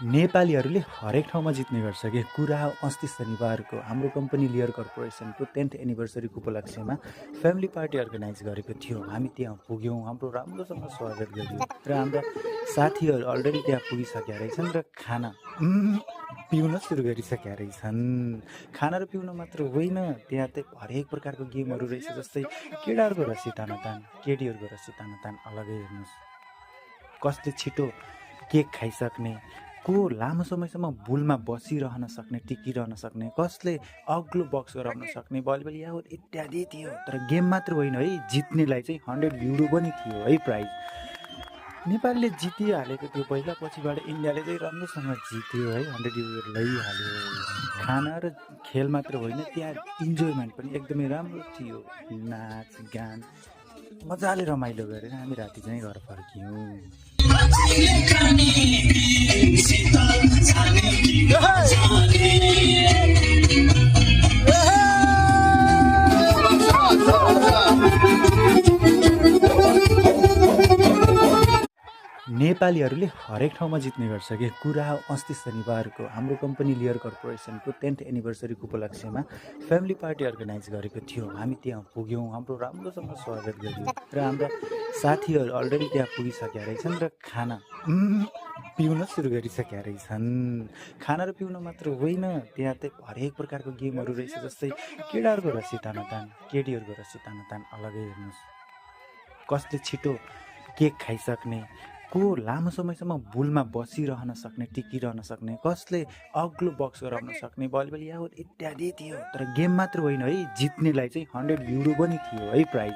नेपालीहरूले हरेक ठाउँमा जित्ने गर्छ के कुरा हो। अस्ति शनिबारको हाम्रो कम्पनी लियर कर्पोरेसनको 10th एनिभर्सरीको उपलक्ष्यमा फ्यामिली पार्टी अर्गनाइज गरेको थियो। हामी त्यहाँ पुग्यौँ, हाम्रो राम्रोसँग स्वागत गरियो र हाम्रा साथीहरू अलरेडी त्यहाँ पुगिसकेका रहेछन् र खाना पिउन सुरु गरिसकेका रहेछन्। खाना र पिउन मात्र होइन, त्यहाँ चाहिँ हरेक प्रकारको गेमहरू रहेछ। जस्तै केटाहरूको रस्सी तानातान, केटीहरूको रस्सी तानातान अलगै। हेर्नुहोस् कसले छिटो केक खाइसक्ने, को लामो समयसम्म बुलमा बसिरहन सक्ने, टिकिरहन सक्ने, कसले अग्लो बक्स गराउन सक्ने, भलिबल यावत इत्यादि थियो। तर गेम मात्र होइन है, जित्नेलाई चाहिँ 100 युरो पनि थियो है प्राइज। नेपालले जितिहालेको थियो पहिला, पछिबाट इन्डियाले चाहिँ राम्रोसँग जित्यो है, 100 युरो लैहाल्यो। खाना र खेल मात्र होइन, त्यहाँ इन्जोयमेन्ट पनि एकदमै राम्रो थियो। नाच गान मजाले रमाइलो गरेर हामी राति चाहिँ घर फर्क्यौँ। नेपालीहरूले हरेक ठाउँमा जित्ने गर्छ के कुरा हो। अस्ति शनिबारको हाम्रो कम्पनी लियर कर्पोरेसनको 10th एनिभर्सरीको उपलक्ष्यमा फ्यामिली पार्टी अर्गनाइज गरेको थियो। हामी त्यहाँ पुग्यौँ, हाम्रो राम्रोसँग स्वागत गरियो र हाम्रा साथीहरू अलरेडी त्यहाँ पुगिसकेका रहेछन् र खाना पिउन सुरु गरिसकेका रहेछन्। खाना र पिउन मात्र होइन, त्यहाँ चाहिँ हरेक प्रकारको गेमहरू रहेछ। जस्तै केटाहरूको रस्सी तानातान, केटीहरूको रस्सी तानातान अलगै। हेर्नुहोस् कसले छिटो केक खाइसक्ने, को लामो समयसम्म बुलमा बसिरहन सक्ने, टिकिरहन सक्ने, कसले अग्लो बक्स गराउन सक्ने, भलिबल यावत इत्यादि थियो। तर गेम मात्र होइन है, जित्नेलाई चाहिँ 100 युरो पनि थियो है प्राइज।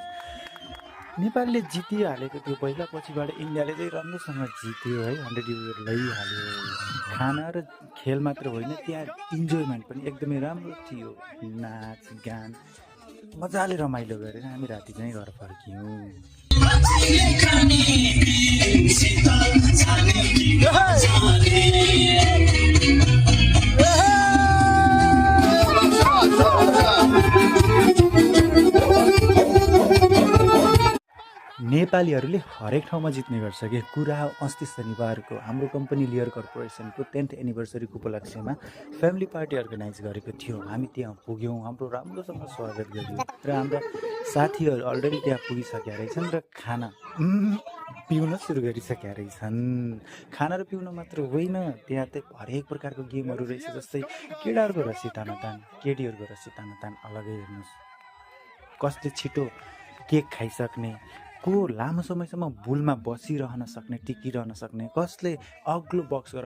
नेपालले जितिहालेको थियो पहिला, पछिबाट इन्डियाले चाहिँ राम्रोसँग जित्यो है, 100 युरो लैहाल्यो। खाना र खेल मात्र होइन, त्यहाँ इन्जोयमेन्ट पनि एकदमै राम्रो थियो। नाच गान मजाले रमाइलो गरेर हामी राति चाहिँ घर फर्क्यौँ। नेपालीहरूले हरेक ठाउँमा जित्ने गर्छ के कुरा हो। अस्ति शनिबारको हाम्रो कम्पनी लियर कर्पोरेसनको 10th एनिभर्सरीको उपलक्ष्यमा फ्यामिली पार्टी अर्गनाइज गरेको थियो। हामी त्यहाँ पुग्यौँ, हाम्रो राम्रोसँग स्वागत गरियो र हाम्रा साथीहरू अलरेडी त्यहाँ पुगिसकेका रहेछन् र खाना पिउन सुरु गरिसकेका रहेछन्। खाना र पिउन मात्र होइन, त्यहाँ चाहिँ हरेक प्रकारको गेमहरू रहेछ। जस्तै केटाहरूको रस्सी तानातान, केटीहरूको रस्सी तानातान अलगै। हेर्नुहोस् कसले छिटो केक खाइसक्ने, को लामो समयसम्म बुलमा बसिरहन सक्ने, टिकिरहन सक्ने, कसले अग्लो बक्स